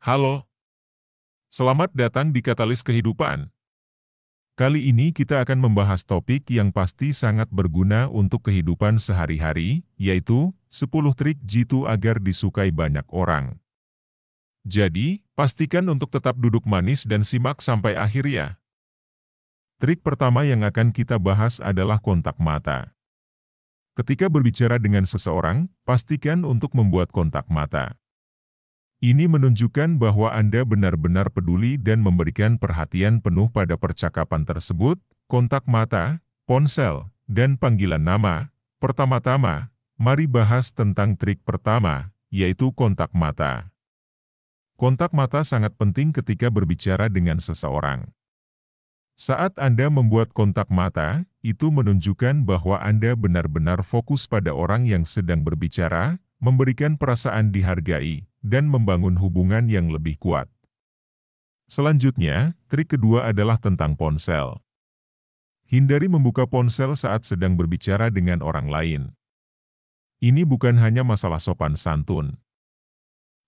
Halo, selamat datang di Katalis Kehidupan. Kali ini kita akan membahas topik yang pasti sangat berguna untuk kehidupan sehari-hari, yaitu 10 trik jitu agar disukai banyak orang. Jadi, pastikan untuk tetap duduk manis dan simak sampai akhir ya. Trik pertama yang akan kita bahas adalah kontak mata. Ketika berbicara dengan seseorang, pastikan untuk membuat kontak mata. Ini menunjukkan bahwa Anda benar-benar peduli dan memberikan perhatian penuh pada percakapan tersebut. Kontak mata, ponsel, dan panggilan nama. Pertama-tama, mari bahas tentang trik pertama, yaitu kontak mata. Kontak mata sangat penting ketika berbicara dengan seseorang. Saat Anda membuat kontak mata, itu menunjukkan bahwa Anda benar-benar fokus pada orang yang sedang berbicara, memberikan perasaan dihargai, dan membangun hubungan yang lebih kuat. Selanjutnya, trik kedua adalah tentang ponsel. Hindari membuka ponsel saat sedang berbicara dengan orang lain. Ini bukan hanya masalah sopan santun,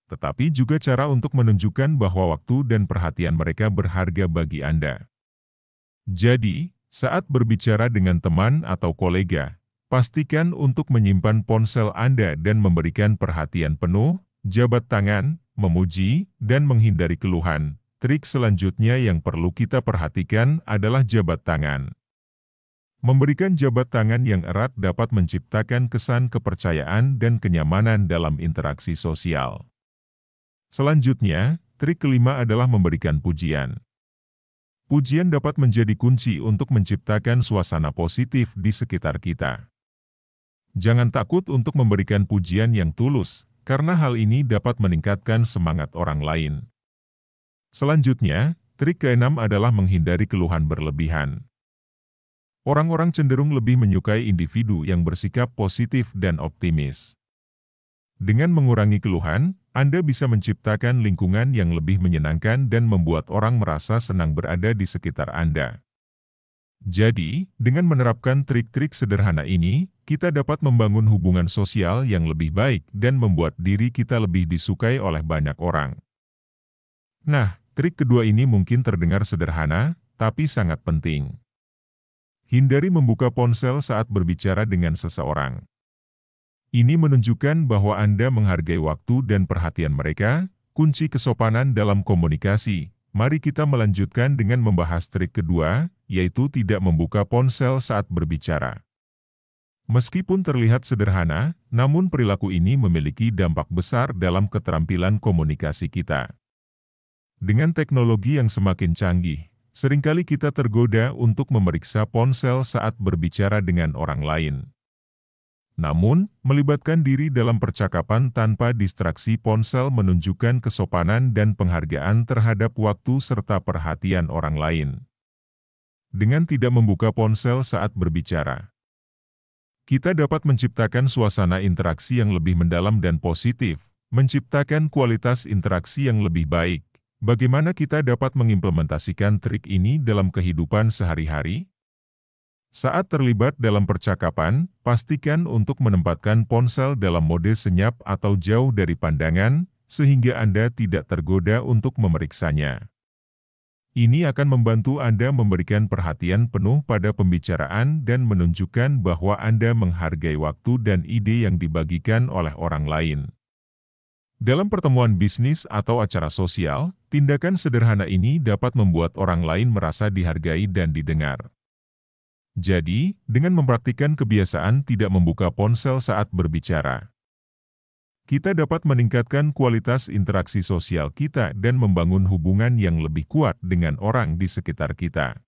tetapi juga cara untuk menunjukkan bahwa waktu dan perhatian mereka berharga bagi Anda. Jadi, saat berbicara dengan teman atau kolega, pastikan untuk menyimpan ponsel Anda dan memberikan perhatian penuh. Jabat tangan, memuji, dan menghindari keluhan. Trik selanjutnya yang perlu kita perhatikan adalah jabat tangan. Memberikan jabat tangan yang erat dapat menciptakan kesan kepercayaan dan kenyamanan dalam interaksi sosial. Selanjutnya, trik kelima adalah memberikan pujian. Pujian dapat menjadi kunci untuk menciptakan suasana positif di sekitar kita. Jangan takut untuk memberikan pujian yang tulus, karena hal ini dapat meningkatkan semangat orang lain. Selanjutnya, trik keenam adalah menghindari keluhan berlebihan. Orang-orang cenderung lebih menyukai individu yang bersikap positif dan optimis. Dengan mengurangi keluhan, Anda bisa menciptakan lingkungan yang lebih menyenangkan dan membuat orang merasa senang berada di sekitar Anda. Jadi, dengan menerapkan trik-trik sederhana ini, kita dapat membangun hubungan sosial yang lebih baik dan membuat diri kita lebih disukai oleh banyak orang. Nah, trik kedua ini mungkin terdengar sederhana, tapi sangat penting. Hindari membuka ponsel saat berbicara dengan seseorang. Ini menunjukkan bahwa Anda menghargai waktu dan perhatian mereka, kunci kesopanan dalam komunikasi. Mari kita melanjutkan dengan membahas trik kedua, yaitu tidak membuka ponsel saat berbicara. Meskipun terlihat sederhana, namun perilaku ini memiliki dampak besar dalam keterampilan komunikasi kita. Dengan teknologi yang semakin canggih, seringkali kita tergoda untuk memeriksa ponsel saat berbicara dengan orang lain. Namun, melibatkan diri dalam percakapan tanpa distraksi ponsel menunjukkan kesopanan dan penghargaan terhadap waktu serta perhatian orang lain. Dengan tidak membuka ponsel saat berbicara, kita dapat menciptakan suasana interaksi yang lebih mendalam dan positif, menciptakan kualitas interaksi yang lebih baik. Bagaimana kita dapat mengimplementasikan trik ini dalam kehidupan sehari-hari? Saat terlibat dalam percakapan, pastikan untuk menempatkan ponsel dalam mode senyap atau jauh dari pandangan, sehingga Anda tidak tergoda untuk memeriksanya. Ini akan membantu Anda memberikan perhatian penuh pada pembicaraan dan menunjukkan bahwa Anda menghargai waktu dan ide yang dibagikan oleh orang lain. Dalam pertemuan bisnis atau acara sosial, tindakan sederhana ini dapat membuat orang lain merasa dihargai dan didengar. Jadi, dengan mempraktikkan kebiasaan tidak membuka ponsel saat berbicara, kita dapat meningkatkan kualitas interaksi sosial kita dan membangun hubungan yang lebih kuat dengan orang di sekitar kita.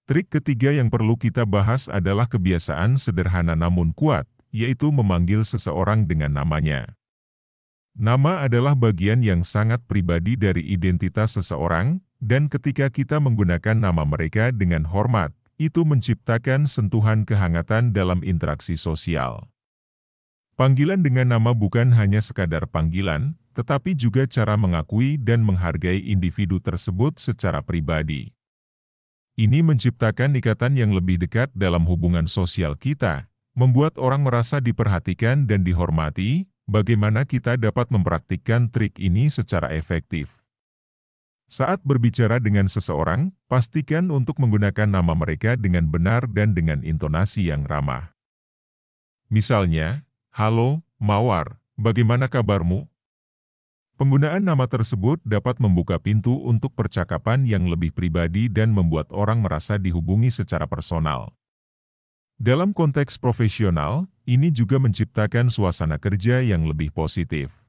Trik ketiga yang perlu kita bahas adalah kebiasaan sederhana namun kuat, yaitu memanggil seseorang dengan namanya. Nama adalah bagian yang sangat pribadi dari identitas seseorang, dan ketika kita menggunakan nama mereka dengan hormat, itu menciptakan sentuhan kehangatan dalam interaksi sosial. Panggilan dengan nama bukan hanya sekadar panggilan, tetapi juga cara mengakui dan menghargai individu tersebut secara pribadi. Ini menciptakan ikatan yang lebih dekat dalam hubungan sosial kita, membuat orang merasa diperhatikan dan dihormati, Bagaimana kita dapat mempraktikkan trik ini secara efektif? Saat berbicara dengan seseorang, pastikan untuk menggunakan nama mereka dengan benar dan dengan intonasi yang ramah. Misalnya, "Halo, Mawar, bagaimana kabarmu?" Penggunaan nama tersebut dapat membuka pintu untuk percakapan yang lebih pribadi dan membuat orang merasa dihubungi secara personal. Dalam konteks profesional, ini juga menciptakan suasana kerja yang lebih positif.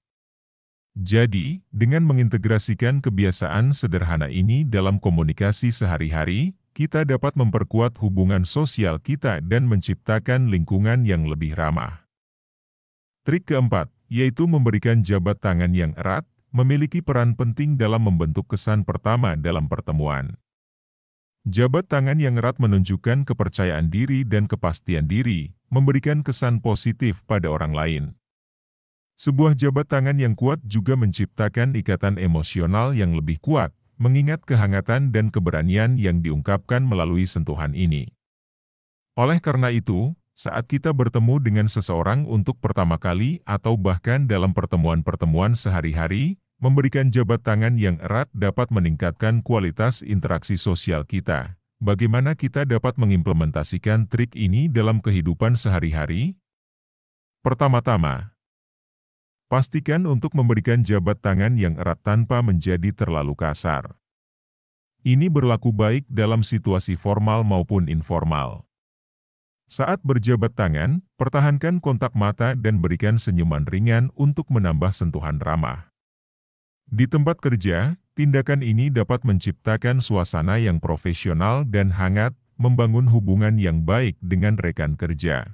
Jadi, dengan mengintegrasikan kebiasaan sederhana ini dalam komunikasi sehari-hari, kita dapat memperkuat hubungan sosial kita dan menciptakan lingkungan yang lebih ramah. Trik keempat, yaitu memberikan jabat tangan yang erat, memiliki peran penting dalam membentuk kesan pertama dalam pertemuan. Jabat tangan yang erat menunjukkan kepercayaan diri dan kepastian diri, memberikan kesan positif pada orang lain. Sebuah jabat tangan yang kuat juga menciptakan ikatan emosional yang lebih kuat, mengingat kehangatan dan keberanian yang diungkapkan melalui sentuhan ini. Oleh karena itu, saat kita bertemu dengan seseorang untuk pertama kali atau bahkan dalam pertemuan-pertemuan sehari-hari, memberikan jabat tangan yang erat dapat meningkatkan kualitas interaksi sosial kita. Bagaimana kita dapat mengimplementasikan trik ini dalam kehidupan sehari-hari? Pertama-tama, pastikan untuk memberikan jabat tangan yang erat tanpa menjadi terlalu kasar. Ini berlaku baik dalam situasi formal maupun informal. Saat berjabat tangan, pertahankan kontak mata dan berikan senyuman ringan untuk menambah sentuhan ramah. Di tempat kerja, tindakan ini dapat menciptakan suasana yang profesional dan hangat, membangun hubungan yang baik dengan rekan kerja.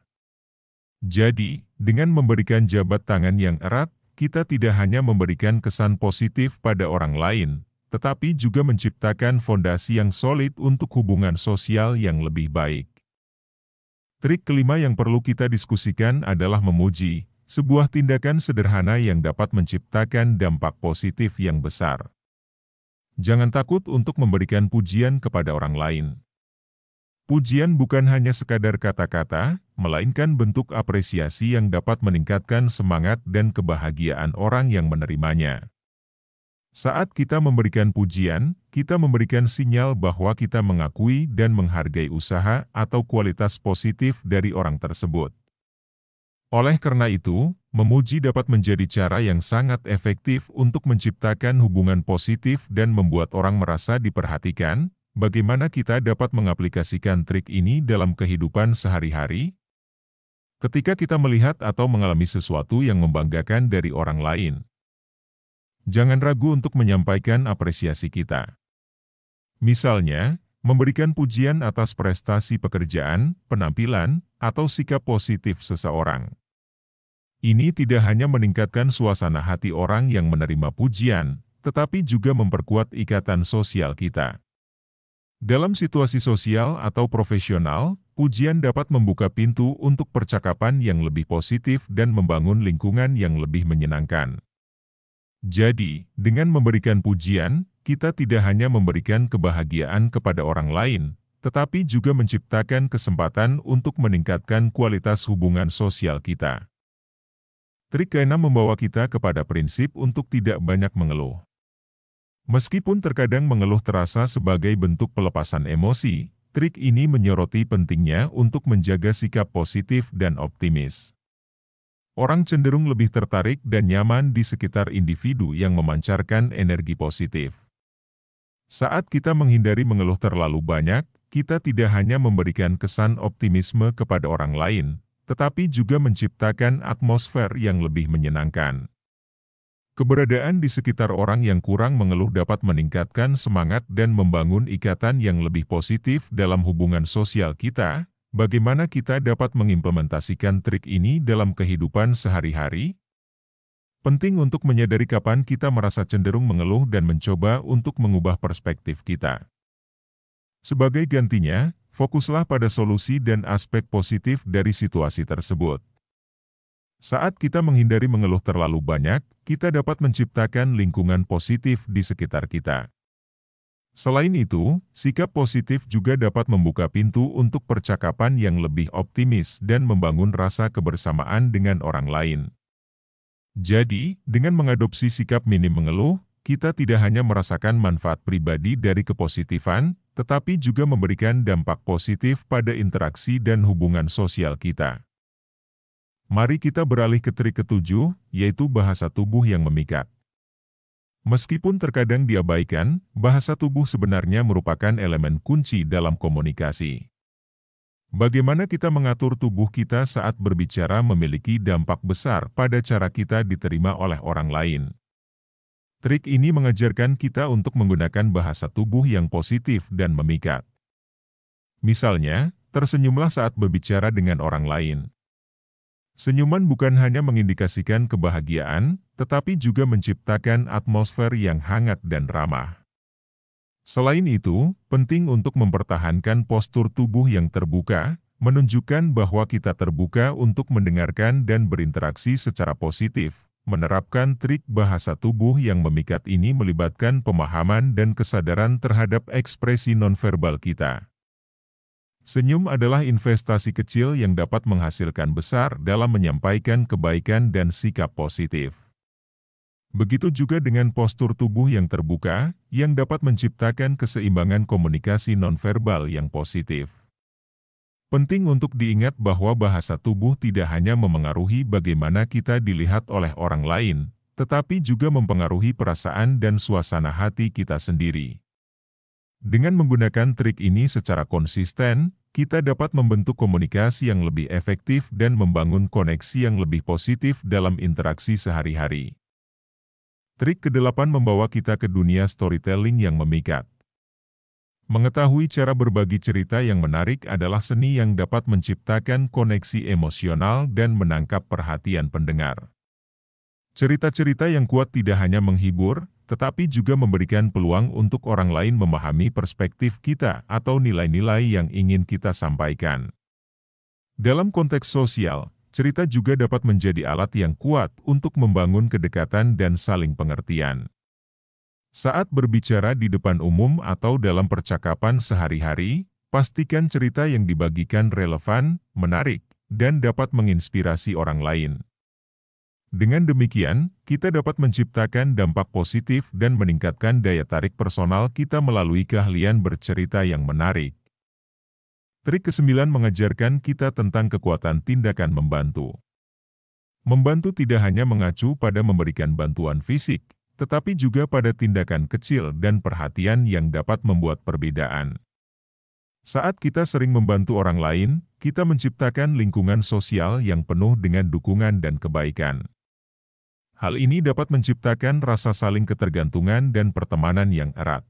Jadi, dengan memberikan jabat tangan yang erat, kita tidak hanya memberikan kesan positif pada orang lain, tetapi juga menciptakan fondasi yang solid untuk hubungan sosial yang lebih baik. Trik kelima yang perlu kita diskusikan adalah memuji, sebuah tindakan sederhana yang dapat menciptakan dampak positif yang besar. Jangan takut untuk memberikan pujian kepada orang lain. Pujian bukan hanya sekadar kata-kata, melainkan bentuk apresiasi yang dapat meningkatkan semangat dan kebahagiaan orang yang menerimanya. Saat kita memberikan pujian, kita memberikan sinyal bahwa kita mengakui dan menghargai usaha atau kualitas positif dari orang tersebut. Oleh karena itu, memuji dapat menjadi cara yang sangat efektif untuk menciptakan hubungan positif dan membuat orang merasa diperhatikan. Bagaimana kita dapat mengaplikasikan trik ini dalam kehidupan sehari-hari? Ketika kita melihat atau mengalami sesuatu yang membanggakan dari orang lain, jangan ragu untuk menyampaikan apresiasi kita. Misalnya, memberikan pujian atas prestasi pekerjaan, penampilan, atau sikap positif seseorang. Ini tidak hanya meningkatkan suasana hati orang yang menerima pujian, tetapi juga memperkuat ikatan sosial kita. Dalam situasi sosial atau profesional, pujian dapat membuka pintu untuk percakapan yang lebih positif dan membangun lingkungan yang lebih menyenangkan. Jadi, dengan memberikan pujian, kita tidak hanya memberikan kebahagiaan kepada orang lain, tetapi juga menciptakan kesempatan untuk meningkatkan kualitas hubungan sosial kita. Trik ke-6 membawa kita kepada prinsip untuk tidak banyak mengeluh. Meskipun terkadang mengeluh terasa sebagai bentuk pelepasan emosi, trik ini menyoroti pentingnya untuk menjaga sikap positif dan optimis. Orang cenderung lebih tertarik dan nyaman di sekitar individu yang memancarkan energi positif. Saat kita menghindari mengeluh terlalu banyak, kita tidak hanya memberikan kesan optimisme kepada orang lain, tetapi juga menciptakan atmosfer yang lebih menyenangkan. Keberadaan di sekitar orang yang kurang mengeluh dapat meningkatkan semangat dan membangun ikatan yang lebih positif dalam hubungan sosial kita. Bagaimana kita dapat mengimplementasikan trik ini dalam kehidupan sehari-hari? Penting untuk menyadari kapan kita merasa cenderung mengeluh dan mencoba untuk mengubah perspektif kita. Sebagai gantinya, fokuslah pada solusi dan aspek positif dari situasi tersebut. Saat kita menghindari mengeluh terlalu banyak, kita dapat menciptakan lingkungan positif di sekitar kita. Selain itu, sikap positif juga dapat membuka pintu untuk percakapan yang lebih optimis dan membangun rasa kebersamaan dengan orang lain. Jadi, dengan mengadopsi sikap minim mengeluh, kita tidak hanya merasakan manfaat pribadi dari kepositifan, tetapi juga memberikan dampak positif pada interaksi dan hubungan sosial kita. Mari kita beralih ke trik ketujuh, yaitu bahasa tubuh yang memikat. Meskipun terkadang diabaikan, bahasa tubuh sebenarnya merupakan elemen kunci dalam komunikasi. Bagaimana kita mengatur tubuh kita saat berbicara memiliki dampak besar pada cara kita diterima oleh orang lain. Trik ini mengajarkan kita untuk menggunakan bahasa tubuh yang positif dan memikat. Misalnya, tersenyumlah saat berbicara dengan orang lain. Senyuman bukan hanya mengindikasikan kebahagiaan, tetapi juga menciptakan atmosfer yang hangat dan ramah. Selain itu, penting untuk mempertahankan postur tubuh yang terbuka, menunjukkan bahwa kita terbuka untuk mendengarkan dan berinteraksi secara positif. Menerapkan trik bahasa tubuh yang memikat ini melibatkan pemahaman dan kesadaran terhadap ekspresi nonverbal kita. Senyum adalah investasi kecil yang dapat menghasilkan besar dalam menyampaikan kebaikan dan sikap positif. Begitu juga dengan postur tubuh yang terbuka, yang dapat menciptakan keseimbangan komunikasi nonverbal yang positif. Penting untuk diingat bahwa bahasa tubuh tidak hanya memengaruhi bagaimana kita dilihat oleh orang lain, tetapi juga mempengaruhi perasaan dan suasana hati kita sendiri. Dengan menggunakan trik ini secara konsisten, kita dapat membentuk komunikasi yang lebih efektif dan membangun koneksi yang lebih positif dalam interaksi sehari-hari. Trik ke-8 membawa kita ke dunia storytelling yang memikat. Mengetahui cara berbagi cerita yang menarik adalah seni yang dapat menciptakan koneksi emosional dan menangkap perhatian pendengar. Cerita-cerita yang kuat tidak hanya menghibur, tetapi juga memberikan peluang untuk orang lain memahami perspektif kita atau nilai-nilai yang ingin kita sampaikan. Dalam konteks sosial, cerita juga dapat menjadi alat yang kuat untuk membangun kedekatan dan saling pengertian. Saat berbicara di depan umum atau dalam percakapan sehari-hari, pastikan cerita yang dibagikan relevan, menarik, dan dapat menginspirasi orang lain. Dengan demikian, kita dapat menciptakan dampak positif dan meningkatkan daya tarik personal kita melalui keahlian bercerita yang menarik. Trik ke-9 mengajarkan kita tentang kekuatan tindakan membantu. Membantu tidak hanya mengacu pada memberikan bantuan fisik, tetapi juga pada tindakan kecil dan perhatian yang dapat membuat perbedaan. Saat kita sering membantu orang lain, kita menciptakan lingkungan sosial yang penuh dengan dukungan dan kebaikan. Hal ini dapat menciptakan rasa saling ketergantungan dan pertemanan yang erat.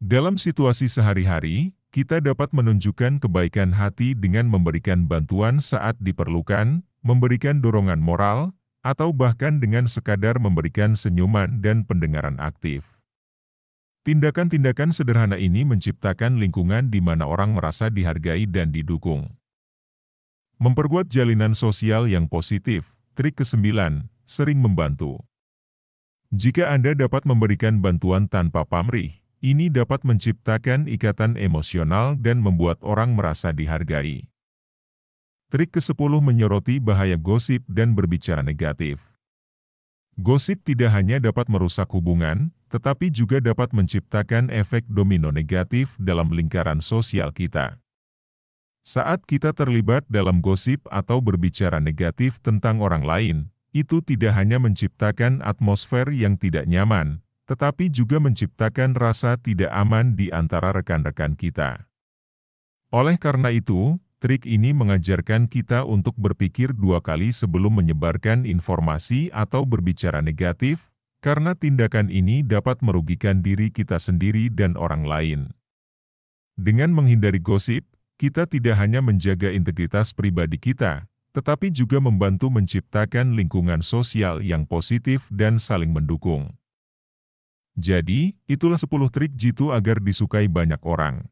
Dalam situasi sehari-hari, kita dapat menunjukkan kebaikan hati dengan memberikan bantuan saat diperlukan, memberikan dorongan moral, atau bahkan dengan sekadar memberikan senyuman dan pendengaran aktif. Tindakan-tindakan sederhana ini menciptakan lingkungan di mana orang merasa dihargai dan didukung. Memperkuat jalinan sosial yang positif. Trik ke-9, sering membantu. Jika Anda dapat memberikan bantuan tanpa pamrih, ini dapat menciptakan ikatan emosional dan membuat orang merasa dihargai. Trik ke-10 menyoroti bahaya gosip dan berbicara negatif. Gosip tidak hanya dapat merusak hubungan, tetapi juga dapat menciptakan efek domino negatif dalam lingkaran sosial kita. Saat kita terlibat dalam gosip atau berbicara negatif tentang orang lain, itu tidak hanya menciptakan atmosfer yang tidak nyaman, tetapi juga menciptakan rasa tidak aman di antara rekan-rekan kita. Oleh karena itu, trik ini mengajarkan kita untuk berpikir dua kali sebelum menyebarkan informasi atau berbicara negatif, karena tindakan ini dapat merugikan diri kita sendiri dan orang lain. Dengan menghindari gosip, kita tidak hanya menjaga integritas pribadi kita, tetapi juga membantu menciptakan lingkungan sosial yang positif dan saling mendukung. Jadi, itulah 10 trik jitu agar disukai banyak orang.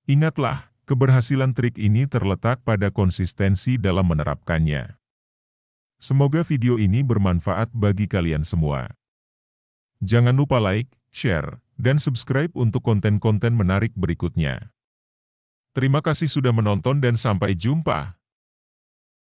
Ingatlah, keberhasilan trik ini terletak pada konsistensi dalam menerapkannya. Semoga video ini bermanfaat bagi kalian semua. Jangan lupa like, share, dan subscribe untuk konten-konten menarik berikutnya. Terima kasih sudah menonton dan sampai jumpa.